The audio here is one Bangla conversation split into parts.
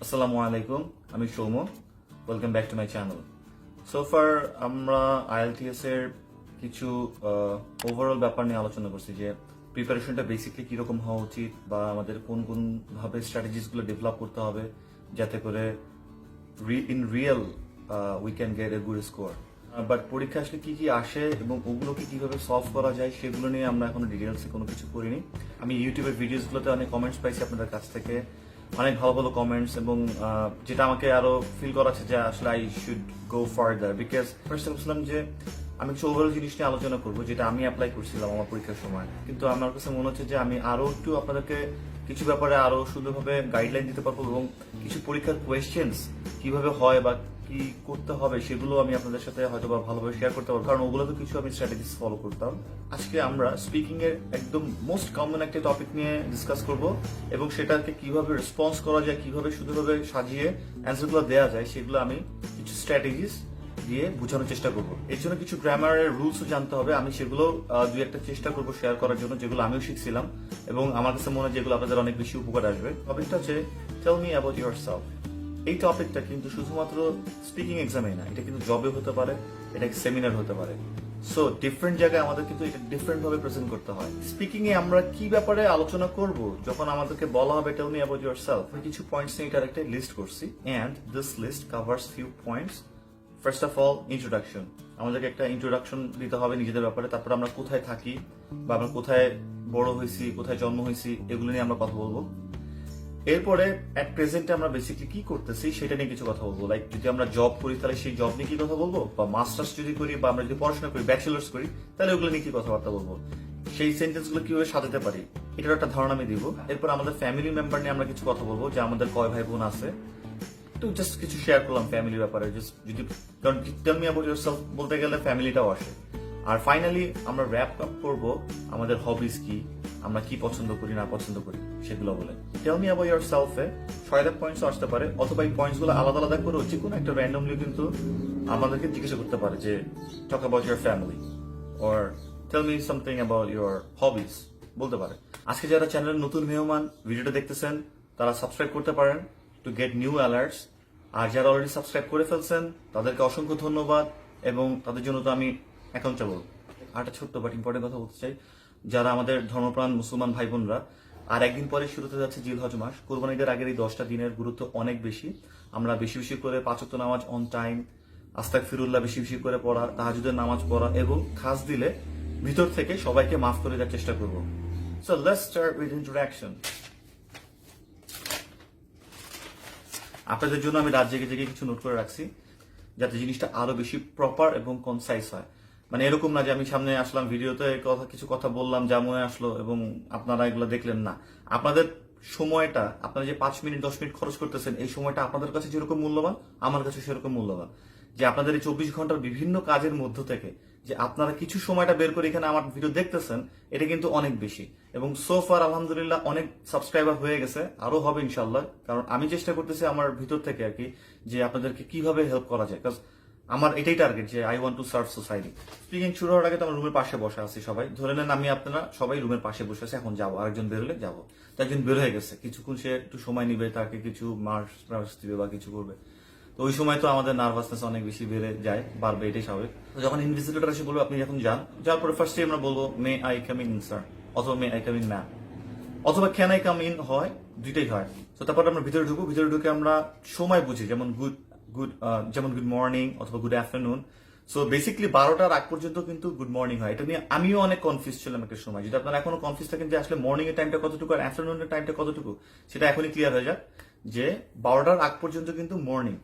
আসসালামু আলাইকুম, আমি Soumya. Welcome back to my channel. সোফার আমরা আইএলটিএস এর কিছু ওভারঅল ব্যাপার নিয়ে আলোচনা করছি, যে প্রিপারেশনটা বেসিকলি কিরকম হওয়া উচিত বা আমাদের কোন কোন ভাবে স্ট্র্যাটেজিসগুলো ডেভেলপ করতে হবে যাতে করে in real we can get a good score. But পরীক্ষা আসলে কি কি আসে এবং ওগুলোকে কিভাবে সলভ করা যায় সেগুলো নিয়ে আমরা এখনো ডিটেলসে কোনো কিছু করিনি। আমি ইউটিউবের ভিডিওসগুলোতে অনেক কমেন্টস পাইছি আপনাদের কাছ থেকে, অনেক ভালো ভালো কমেন্টস, এবং যেটা আমাকে আরো ফিল করাচ্ছে যে আসলে I should go further. Because first বলছিলাম যে আমি কিছু ওভারঅল জিনিস নিয়ে আলোচনা করবো যেটা আমি অ্যাপ্লাই করছিলাম আমার পরীক্ষার সময়, কিন্তু আমার কাছে মনে হচ্ছে যে আমি আরো একটু আপনাদেরকে কিছু ব্যাপারে আরো সুন্দরভাবে গাইডলাইন দিতে পারবো, এবং কিছু পরীক্ষার কোয়েশ্চেন্স কিভাবে হয় বা কি করতে হবে সেগুলো আমি আপনাদের সাথে হয়তো বা ভালোভাবে শেয়ার করতে পারবো, কারণ ওগুলো তো কিছু আমি স্ট্র্যাটেজিস ফলো করতাম। আজকে আমরা স্পিকিং এর একদম মোস্ট কমন একটা টপিক নিয়ে ডিসকাস করব, এবং সেটাকে কিভাবে রেসপন্স করা যায়, কিভাবে সুন্দরভাবে সাজিয়ে অ্যান্সারগুলো দেওয়া যায় সেগুলো আমি কিছু স্ট্র্যাটেজিস দিয়ে বোঝানোর চেষ্টা করবো। এর জন্য কিছু গ্রামারের রুলসও জানতে হবে, আমি সেগুলো দুই একটা চেষ্টা করবো শেয়ার করার জন্য, যেগুলো আমিও শিখছিলাম এবং আমার কাছে মনে হয় যেগুলো আপনাদের অনেক বেশি উপকার আসবে। টপিকটা হচ্ছে টেল মি অ্যাবাউট ইয়োরসেলফ। এই টপিকটা কিন্তু শুধুমাত্র স্পিকিং এক্সামে না, এটা কিন্তু জবে হতে পারে, এটা সেমিনার হতে পারে। সো ডিফারেন্ট জায়গায় আমাদের কিন্তু এটা ডিফারেন্ট ভাবে প্রেজেন্ট করতে হয়। স্পিকিং এ আমরা কি ব্যাপারে আলোচনা করব যখন আমাদেরকে বলা হবে টেল মি অ্যাবাউট ইয়োরসেলফ, আমি কিছু পয়েন্টস নিয়ে এটার একটা লিস্ট করছি, and this list covers few points. First of all, introduction. আমাদেরকে একটা ইন্ট্রোডাকশন দিতে হবে নিজেদের ব্যাপারে, তারপর আমরা কোথায় থাকি বা আমরা কোথায় বড় হয়েছি, কোথায় জন্ম হয়েছি, এগুলো নিয়ে আমরা কথা বলবো। এরপরে অ্যাট প্রেজেন্টে আমরা বেসিক্যালি কি করতেছি সেটা নিয়ে কিছু কথা বলবো। লাইক যদি আমরা জব করি তাহলে সেই জব নিয়ে কি কথা বলবো, বা মাস্টার্স যদি করি বা আমরা যদি পড়াশোনা করি, ব্যাচেলার্স করি, তাহলে ওগুলো নিয়ে কি কথাবার্তা বলবো, সেই সেন্টেন্স গুলো কিভাবে সাজাতে পারি এটার একটা ধারণা আমি দিব। এরপর আমাদের ফ্যামিলি মেম্বার নিয়ে আমরা কিছু কথা বলবো, যে আমাদের কয় ভাই বোন আছে, তো জাস্ট কিছু শেয়ার করলাম ফ্যামিলির ব্যাপারে। জাস্ট যদি টেল মি অ্যাবাউট ইয়োরসেলফ বলতে গেলে ফ্যামিলিটাও আসে। আর ফাইনালি আমরা র্যাপ আপ করবো আমাদের হবিস কি, আমরা কি পছন্দ করি না পছন্দ করি সেগুলো বলে। টেল মি অ্যাবাউট ইয়োরসেলফ এ 6-7 পয়েন্টস আসতে পারে, অথবা এই পয়েন্টস গুলো আলাদা আলাদা করে যে কোনো একটা র্যান্ডমলি কিন্তু আমাদেরকে জিজ্ঞাসা করতে পারে যে talk about your family or tell me something about your hobbies বলতে পারে। আজকে যারা চ্যানেলের নতুন মেহমান ভিডিওটা দেখতেছেন তারা সাবস্ক্রাইব করতে পারেন টু গেট নিউ অ্যালার্টস। আর যারা অলরেডি সাবস্ক্রাইব করে ফেলছেন তাদেরকে অসংখ্য ধন্যবাদ, এবং তাদের জন্য তো আমি অ্যাকাউন্টেবল। আর একটা ছোট্ট বাট ইম্পর্টেন্ট কথা বলতে চাই, যারা আমাদের ধর্মপ্রাণ মুসলমান ভাই বোনরা, আর একদিন পরে শুরুতে যাচ্ছে জিলহজ মাস। কোরবানি ঈদের আগের এই 10টা দিনের গুরুত্ব অনেক বেশি। আমরা বেশি বেশি করে 5 ওয়াক্ত নামাজ অন টাইম, আস্তাগফিরুল্লাহ বেশি বেশি করে পড়া, তাহাজ্জুদের নামাজ পড়া, এবং খাস দিলে ভিতর থেকে সবাইকে মাফ করে দেওয়ার চেষ্টা করব। So let's start with introduction. আপনাদের জন্য আমি রাত জেগে জেগে কিছু নোট করে রাখছি, যাতে জিনিসটা আরো বেশি প্রপার এবং কনসাইজ হয়। মানে এরকম না যে আমি সামনে আসলাম ভিডিওতে কিছু কথা বললাম যা মনে আসলো এবং আপনারা এগুলো দেখলেন না। আপনাদের সময়টা, আপনারা যে 5 মিনিট 10 মিনিট খরচ করতেছেন, এই সময়টা আপনাদের কাছে যেরকম মূল্যবান আমার কাছে সেরকম মূল্যবান। যে আপনাদের এই 24 ঘন্টার বিভিন্ন কাজের মধ্য থেকে যে আপনারা কিছু সময়টা বের করে এখানে আমার ভিডিও দেখতেছেন, এটা কিন্তু অনেক বেশি। এবং সোফার আলহামদুলিল্লাহ অনেক সাবস্ক্রাইবার হয়ে গেছে, আরো হবে ইনশাল্লাহ, কারণ আমি চেষ্টা করতেছি আমার ভিতর থেকে আর কি, যে আপনাদেরকে কিভাবে হেল্প করা যায়। কারণ আমার এটাই টার্গেট যে I want to serve society. Speaking শুরু হওয়ার আগে তো আমরা রুমের পাশে বসে আছি সবাই, ধরে নেন আমি আপনারা সবাই রুমের পাশে বসে আছে, এখন যাবো, আরেকজন বেরোলে যাবো। তো একজন বের হয়ে গেছে, কিছুক্ষণ সে একটু সময় নিবে, তাকে কিছু মার্কস দিবে বা কিছু করবে, তো ওই সময় তো আমাদের নার্ভাসনেস অনেক বেশি বেড়ে যায়, বাড়বে, এটাই স্বাভাবিক। তো যখন ইনভিজিলেটর এসে বলবো আপনি যখন যান, যাওয়ার পরে ফার্স্টে আমরা বলবো may I come in sir, অথবা may I come in ma'am, অথবা ক্যান আই কাম ইন, হয় দুইটাই হয়। তো তারপর আমরা ভিতরে ঢুকবো, ভিতরে ঢুকে আমরা সময় বুঝি, যেমন গুড মর্নিং অথবা গুড আফটারনুন। সো বেসিক্যালি 12টার আগ পর্যন্ত কিন্তু গুড মর্নিং হয়। এটা নিয়ে আমিও অনেক কনফিউজ ছিলাম একটা সময়। যদি আপনারা এখনো কনফিউজ থাকেন যে আসলে মর্নিং এর টাইমটা কতটুকু আর আফটারনুনের টাইমটা কতটুকু, সেটা এখনই ক্লিয়ার হয়ে যাক যে 12টার আগ পর্যন্ত কিন্তু মর্নিং,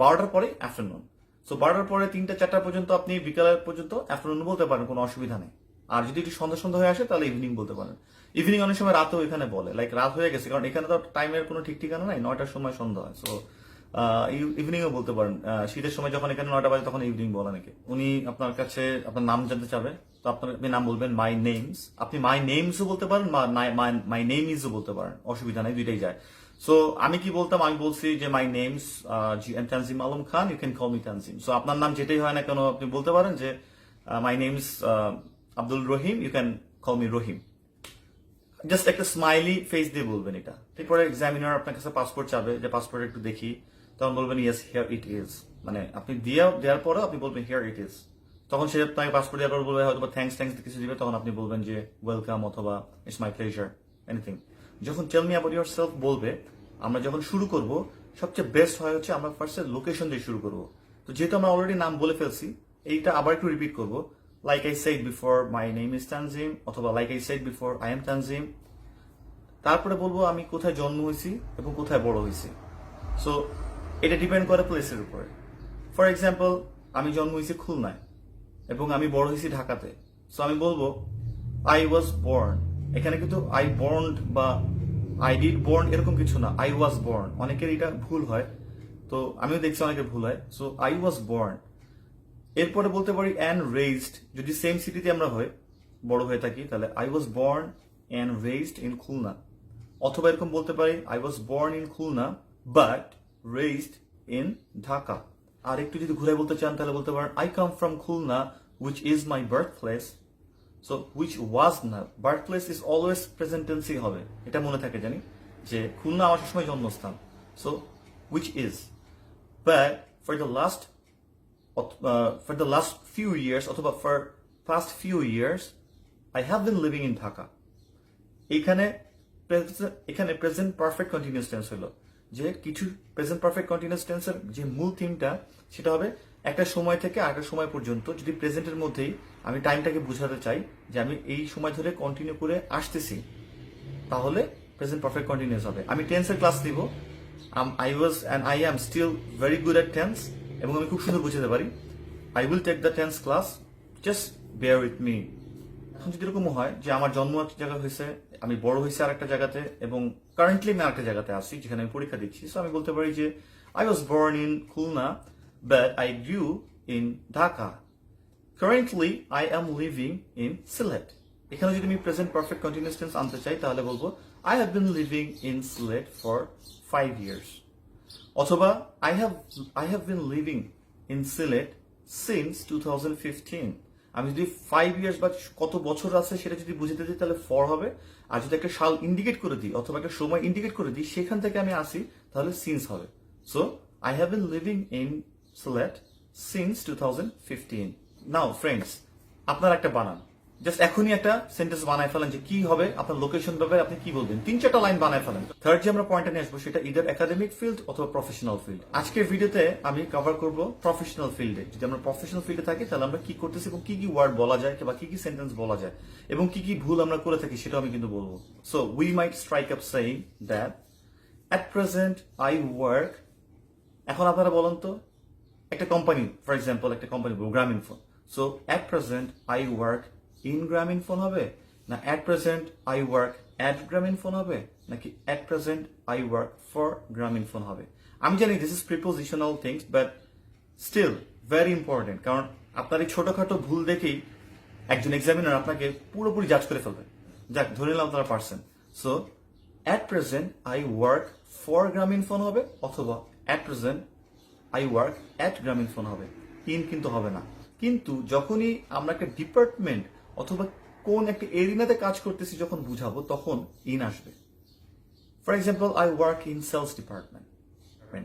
12টার পরে আফটারনুন। সো 12টার পরে 3টা-4টা পর্যন্ত আপনি বিকালের পর্যন্ত আফটারনুন বলতে পারেন, কোনো অসুবিধা নেই। আর যদি একটু সন্ধ্যা সন্ধ্যা হয়ে আসে তাহলে ইভিনিং বলতে পারেন। ইভিনিং অনেক সময় রাতেও এখানে বলে, লাইক রাত হয়ে গেছে, কারণ এখানে তো টাইমের কোনো ঠিক ঠিকানা নাই, 9টার সময় সন্ধ্যা হয়। সো ইভিনিংও বলতে পারেন। শীতের সময় যখন এখানে 9টা বাজে তখন ইভিনিং বলে নাকি। উনি আপনার কাছে আপনার নাম জানতে চাবে, তো আপনি নাম বলবেন মাই নেমস। আপনি মাই নেমসও বলতে পারেন, মাই নেম ইজও বলতে পারেন, অসুবিধা নেই, দুইটাই যায়। সো আমি কি বলতাম, আমি বলছি যে my name's Tanzim Alam Khan, you can call me Tanzim. So আপনার নাম যেটাই হয় না কেন আপনি বলতে পারেন যে my name's Abdul Rahim, you can call me Rahim. Just একটা স্মাইলি ফেস দিয়ে বলবেন এটা। এরপরে এক্সামিনার আপনার কাছে পাসপোর্ট চাবে, যে পাসপোর্ট একটু দেখি, তখন বলবেন ইয়েস হিয়ার ইট ইজ। মানে আপনি দেওয়ার পরে আপনি বলবেন হিয়ার ইট ইজ। তখন সে আপনাকে পাসপোর্ট দেওয়ার পর বলবে হয়তো থ্যাঙ্কস কিছু দিবে, তখন আপনি বলবেন যে ওয়েলকাম অথবা ইটস মাই প্লেজার, এনিথিং। যখন tell me about yourself বলবে, আমরা যখন শুরু করব সবচেয়ে বেস্ট হয় হচ্ছে আমরা ফার্স্টে লোকেশন দিয়ে শুরু করব। তো যেহেতু আমরা অলরেডি নাম বলে ফেলছি, এইটা আবার একটু রিপিট করব। Like I said before my name is Tanjim, অথবা like I said before I am Tanjim. তারপরে বলবো আমি কোথায় জন্ম হয়েছি এবং কোথায় বড় হয়েছি। সো এটা ডিপেন্ড করে প্লেসের উপরে। ফর এক্সাম্পল, আমি জন্ম হয়েছি খুলনায় এবং আমি বড় হয়েছি ঢাকাতে। সো আমি বলবো আই ওয়াজ বর্ন। এখানে কিন্তু আই বর্ন বা আই ডিড বর্ন এরকম কিছু না, আই ওয়াজ বর্ন। অনেকের এটা ভুল হয়, তো আমিও দেখছি অনেকের ভুল হয়। So I was born. এরপরে বলতে পারি অ্যান্ড রেইজড, যদি সেম সিটিতে আমরা বড় হয়ে থাকি, তাহলে I was born and raised in Khulna. অথবা এরকম বলতে পারি I was born in Khulna but raised in Dhaka. আর একটু যদি ঘুরে বলতে চান তাহলে বলতে পারেন I come from Khulna which is my birth place. So which was না, birth place is always present টেন্সই হবে, এটা মনে থাকে জানি যে খুলনা আমার সবসময় জন্মস্থান। So which is, but for the last few years অথবা for past few years I have been living in Dhaka. এখানে প্রেজেন্ট পারফেক্ট কন্টিনিউয়াস টেন্স হলো, যে কিছু প্রেজেন্ট পারফেক্ট কন্টিনিউয়াস টেন্সের যে মূল থিমটা সেটা হবে একটা সময় থেকে আরেকটা সময় পর্যন্ত। যদি প্রেজেন্টের মধ্যেই আমি টাইমটাকে বোঝাতে চাই যে আমি এই সময় ধরে কন্টিনিউ করে আসতেছি, তাহলে প্রেজেন্ট পারফেক্ট কন্টিনিউয়াস হবে। আমি টেন্সের ক্লাস দিব, I was and I am still very good at tense, এবং আমি খুব সুন্দর বুঝাতে পারি। I will take the tense class, just bear with me. এখন যদি এরকম হয় যে আমার জন্ম একটা জায়গায় হয়েছে, আমি বড় হয়েছে আর একটা জায়গাতে, এবং কারেন্টলি আমি আরেকটা জায়গাতে আছি যেখানে আমি পরীক্ষা দিচ্ছি, সো আমি বলতে পারি যে I was born in Khulna but I গ্রিউ in Dhaka. Currently I am living in Sylhet. এখানে যদি আমি প্রেজেন্ট পারফেক্ট কন্টিনিউয়াস টেন্স আনতে চাই তাহলে বলবো I have been living in Sylhet for 5 years। অথবা I have been living in Sylhet since 2015। আমি যদি 5 years বা কত বছর আছে সেটা যদি বুঝতে দিই তাহলে ফর হবে। আর যদি একটা সাল ইন্ডিকেট করে দিই অথবা একটা সময় ইন্ডিকেট করে দিই সেখান থেকে আমি আসি, তাহলে সিন্স হবে। So I have been living in Sylhet since 2015। Now friends, আপনার একটা বানান, জাস্ট এখনই একটা সেন্টেন্স বানায় ফেলেন যে কি হবে, আপনার লোকেশন ভাবে আপনি কি বলবেন, 3-4টা লাইন বানায় ফেলেন। থার্ড যে আমরা পয়েন্টে নিয়ে আসবো সেটা ইদার একাডেমিক ফিল্ড অথবা প্রফেশনাল ফিল্ড। আজকের ভিডিওতে আমি কভার করব প্রফেশনাল ফিল্ডে। যদি আমরা প্রফেশনাল ফিল্ডে থাকি তাহলে আমরা কি করতেছি এবং কি কি ওয়ার্ড বলা যায় বা কি কি সেন্টেন্স বলা যায় এবং কি কি ভুল আমরা করে থাকি সেটাও আমি কিন্তু বলবো। So we might strike up saying that at present I work. এখন আপনারা বলেন তো, একটা কোম্পানি, ফর এক্সাম্পল একটা company Grameenphone. So at present I work in Grameenphone হবে, না at present I work at Grameenphone হবে, নাকি at present I work for Grameenphone হবে? আমি জানি this is prepositional things, but still very important, কারণ আপনার এই ছোটখাটো ভুল দেখেই একজন এক্সামিনার আপনাকে পুরোপুরি জাজ করে ফেলবে। যাক, ধরে নিলাম আপনারা পারছেন। So at present I work for Grameenphone হবে, অথবা at present I work at Grameenphone হবে। ইন কিন্তু হবে না। কিন্তু যখনই আমরা একটা ডিপার্টমেন্ট অথবা কোন একটা এরিয়াতে কাজ করতেছি যখন বুঝাবো, তখন ইন আসবে। For example, I work in sales department.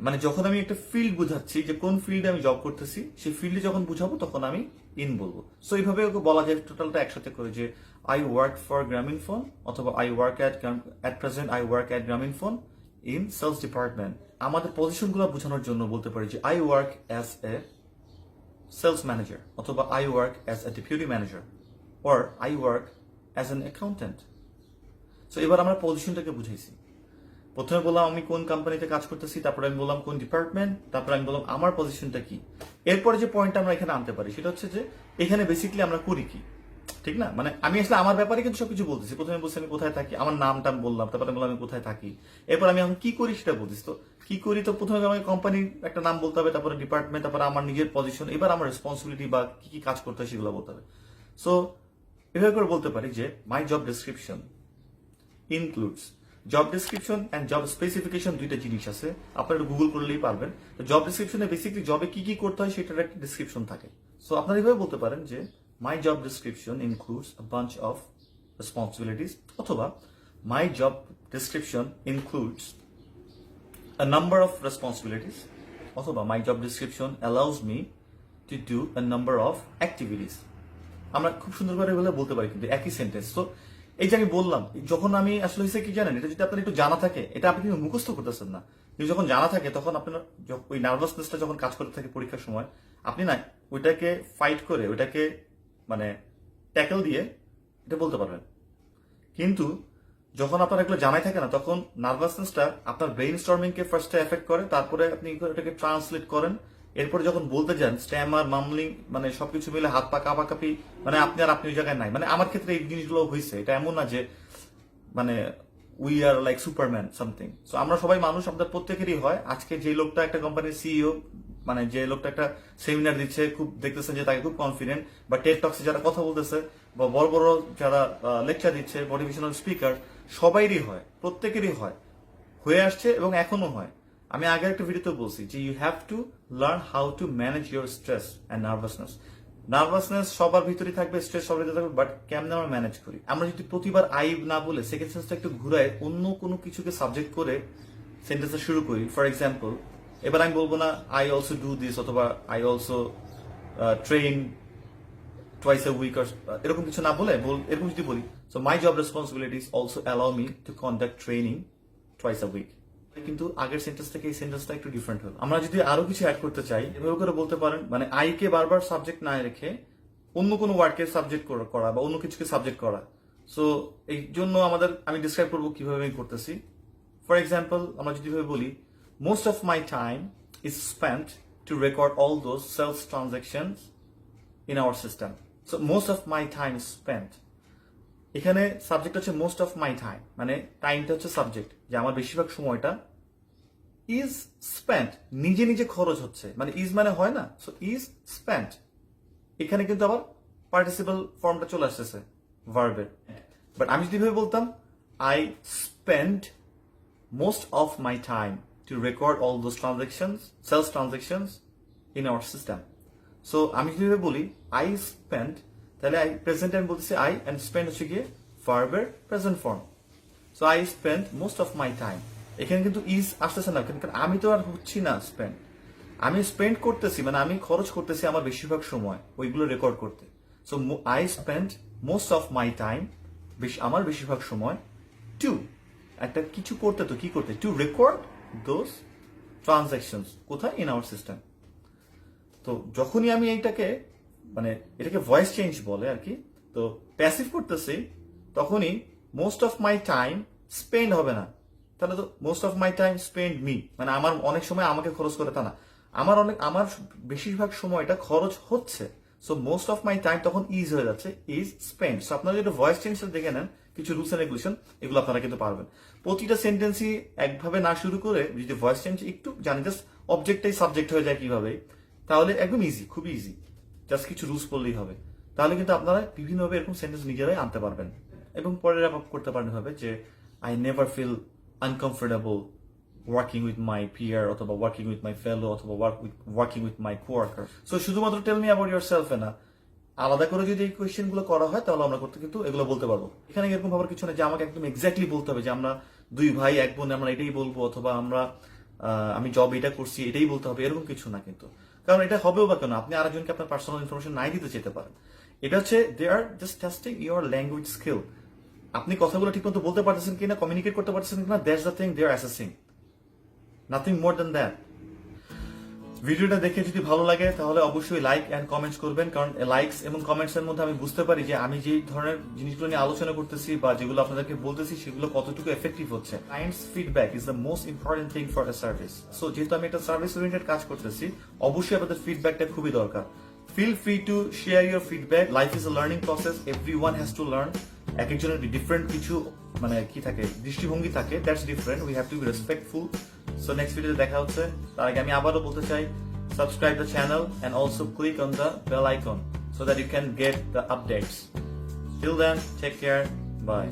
মানে যখন আমি একটা ফিল্ড বুঝাচ্ছি যে কোন ফিল্ডে আমি জব করতেছি, সেই ফিল্ডে যখন বুঝাবো তখন আমি ইন বলবো। সো এইভাবে ওকে বলা যায় টোটালটা একসাথে করে যে আই ওয়ার্ক ফর গ্রামীণফোন, অথবা I work at present I work at Grameenphone in sales department. আমাদের পজিশনগুলো বোঝানোর জন্য বলতে পারি যে I work as a sales manager, অথবা I work as a deputy manager, or I work as an accountant। So এবার আমরা পজিশনটাকে বুঝাইছি। প্রথমে বললাম আমি কোন কোম্পানিতে কাজ করতেছি, তারপরে আমি বললাম কোন ডিপার্টমেন্ট, তারপরে আমি বললাম আমার পজিশনটা কি। এরপরে যে পয়েন্টটা আমরা এখানে আনতে পারি সেটা হচ্ছে যে এখানে বেসিক্যালি আমরা করি কি, ঠিক না? মানে আমি আসলে আমার ব্যাপারে কিন্তু সবকিছু বলতেছি। প্রথমে বলছি আমি কোথায় থাকি, আমার নামটা বললাম, তারপরে বললাম আমি কোথায় থাকি, এরপর আমি এখন কি করি সেটা বলতেছি। তো কি করি, তো প্রথমে আমাকে কোম্পানির একটা নাম বলতে হবে, তারপরে ডিপার্টমেন্ট, তারপরে আমার নিজের পজিশন, এবার আমার রেসপন্সিবিলিটি বা কি কি কাজ করতে হয় সেগুলো বলতে হবে। সো এভাবে করে বলতে পারি যে my job description includes. Job description and job specification দুইটা জিনিস আছে, আপনারা গুগল করলেই পারবেন। তো জব ডেসক্রিপশনে বেসিক্যালি জবে কি কি করতে হয় সেটার একটা ডেসক্রিপশন থাকে। সো আপনারা এভাবে বলতে পারেন যে my job description includes a bunch of responsibilities, অথবা my job description includes a number of responsibilities. অথবা my job description allows me to do a number of activities. আমরা খুব সুন্দর করে বলে বলতে পারি কিন্তু একই সেন্টেন্স। তো এই যে আমি বললাম, যখন আমি আসলে হয়েছে কি জানেন, এটা যদি আপনার একটু জানা থাকে, এটা আপনি কিন্তু মুখস্থ করতেছেন না, কিন্তু যখন জানা থাকে তখন আপনার ওই নার্ভাসনেসটা যখন কাজ করতে থাকে পরীক্ষার সময়, আপনি না ওইটাকে ফাইট করে, ওইটাকে মানে ট্যাকল দিয়ে এটা বলতে পারবেন। কিন্তু যখন আপনার এগুলো জানাই থাকে না, তখন নার্ভাসনেসটা আপনার ব্রেইন স্টর্মিংকে ফার্স্টে এফেক্ট করে, তারপরে আপনি এটাকে ট্রান্সলেট করেন, এরপরে যখন বলতে যান স্ট্যামার, মামলিং, মানে সবকিছু মিলে হাত পা কাঁপাকাঁপি, মানে আপনি ওই জায়গায় নাই। মানে আমার ক্ষেত্রে এই জিনিসগুলো হয়েছে, এটা এমন না যে মানে we are like Superman something. So আমরা সবাই মানুষ, আমাদের প্রত্যেকেরই হয়। আজকে যে লোকটা একটা কোম্পানির সিইও, মানে যে লোকটা একটা সেমিনার দিচ্ছে, খুব দেখতেছেন যে তাকে খুব কনফিডেন্ট, বা টেড টক্সে যারা কথা বলতেছে, বা বড় বড় যারা লেকচার দিচ্ছে, মোটিভেশনাল স্পিকার, সবাইরই হয়, প্রত্যেকেরই হয়, হয়ে আসছে এবং এখনো হয়। আমি আগে একটা ভিডিওতে বলছি যে you have to learn how to manage your stress and nervousness. Nervousness সবার ভিতরেই থাকবে, স্ট্রেস সবার ভিতরে থাকবে, বাট কেমনে আমরা ম্যানেজ করি? আমরা যদি প্রতিবার আই না বলে সেকেন্ড সেন্সটা একটু ঘুরায় অন্য কোনো কিছুকে সাবজেক্ট করে সেন্টেন্সটা শুরু করি। ফর এক্সাম্পল, এবার আমি বলবো না আই অলসো ডু দিস, অথবা I also train twice a week, এরকম কিছু না বলে এরকম যদি বলি, so my job responsibilities also allow me to conduct training twice a week. কিন্তু আগের সেন্টেন্স থেকে এই সেন্টেন্সটা একটু ডিফারেন্ট হলো। আমরা যদি আরো কিছু অ্যাড করতে চাই, এভাবে করে বলতে পারেন, মানে আই কে বারবার সাবজেক্ট না রেখে অন্য কোনো ওয়ার্ডকে সাবজেক্ট করা বা অন্য কিছুকে সাবজেক্ট করা। সো এই জন্য আমি ডিসক্রাইব করবো কিভাবে আমি করতেছি। ফর এক্সাম্পল, আমরা যদি ভাবে বলি, most of my time is spent to record all those sales transactions in our system. So most of my time spent, এখানে সাবজেক্ট হচ্ছে মোস্ট অফ মাই টাইম, মানে টাইমটা হচ্ছে সাবজেক্ট, যে আমার বেশিরভাগ সময়টা ইজ স্পেন্ট, নিজে নিজে খরচ হচ্ছে, মানে ইজ মানে হয় না, সো ইজ স্পেন্ট। এখানে কিন্তু আবার পার্টিসিপল ফর্মটা চলে আসতেছে ভার্বের। বাট আমি যদি ভাবে বলতাম I spend most of my time to record all those transactions, sales transactions in our system. So আমি যদি বলি আই স্পেন্ড, তাহলে আই প্রেজেন্ট আমি বলতেছি আই, এন্ড স্পেন্ড হচ্ছে গিয়ে ভার্বের present form. So I spend most of my time, এখানে কিন্তু ইজ আসতেছে না, কারণ আমি তো আর হচ্ছি না স্পেন্ড, আমি স্পেন্ড করতেছি, মানে আমি খরচ করতেছি আমার বেশিরভাগ সময় ওইগুলো রেকর্ড করতে। So I spend most of my time, আমার বেশিরভাগ সময়, টু একটা কিছু করতে, তো কি করতে, টু রেকর্ড দোজ ট্রানজাকশনস, কোথায়, ইন আওয়ার সিস্টেম। তো যখনই আমি এটাকে ভয়েস চেঞ্জ বলে আর কি, তো প্যাসিভ করতেছি, তখনই most of my time spend হবে না, তাহলে তো most of my time spend me, মানে আমার অনেক সময় আমাকে খরচ করে, তা না, আমার বেশিরভাগ সময়টা খরচ হচ্ছে। So most of my time তখন ইজ হয়ে যাচ্ছে, ইজ স্পেন্ড। সো আপনারা যদি ভয়েস চেঞ্জটা দেখে নেন, কিছু রুলস এন্ড রেগুলেশন, এগুলো আপনারা কিন্তু পারবেন। প্রতিটা সেন্টেন্সই একভাবে না শুরু করে যদি ভয়েস চেঞ্জ একটু জানি, জাস্ট অবজেক্টটাই সাবজেক্ট হয়ে যায় কিভাবে, তাহলে একদম ইজি, খুবই ইজি, জাস্ট কিছু রুলস পড়লেই হবে। তাহলে কিন্তু আপনারা বিভিন্নভাবে এরকম সেন্টেন্স নিজেরাই আনতে পারবেন। এবং পরে র্যাপ আপ করতে পারেন হবে যে I never feel uncomfortable working with my peer, অথবা working with my fellow, অথবা working with my coworker. So শুধুমাত্র tell me about yourself না, আলাদা করে যদি এই কোয়েশ্চেন গুলো করা হয়, তাহলে আমরা কিন্তু এগুলো বলতে পারবো। এখানে এরকম ভাবার কিছু না যে আমাকে একদম এক্স্যাক্টলি বলতে হবে যে আমরা দুই ভাই এক বোন, আমরা এটাই বলবো, অথবা আমি জব এটা করছি এটাই বলতে হবে, এরকম কিছু না কিন্তু। কারণ এটা হবেও বা কেন, আপনি আরেকজনকে আপনার পার্সোনাল ইনফরমেশন নাই দিতে যেতে পারেন। এটা হচ্ছে they are just testing your language skill, আপনি কথাগুলো ঠিক মতো বলতে পারতেছেন কিনা, কমিউনিকেট করতে পারতেছেন কিনা, that's the thing they are assessing, nothing more than that. ভিডিওটা দেখে যদি ভালো লাগে তাহলে অবশ্যই লাইক এন্ড কমেন্টস করবেন, কারণ লাইকস এবং কমেন্টস এর মধ্যে আমি বুঝতে পারি যে আমি যে ধরনের জিনিসগুলো নিয়ে আলোচনা করতেছি বা যেগুলো আপনাদেরকে বলতেছি সেগুলো কতটুকু এফেক্টিভ হচ্ছে। Clients feedback is the most important thing for a service. So যেহেতু আমি একটা সার্ভিস ওরিয়েন্টেড কাজ করতেছি, অবশ্যই আপনাদের ফিডব্যাকটা খুবই দরকার। Feel free to share your feedback. Life is a learning process, everyone has to learn. এক একজনের ডিফারেন্ট কিছু কি থাকে, দৃষ্টিভঙ্গি থাকে, that's different, we have to be respectful. So next ভিডিওতে দেখা হচ্ছে। তার আগে আমি আবারও বলতে চাই, subscribe the channel and also click on the bell icon so that you can get the updates. Till then, take care, bye.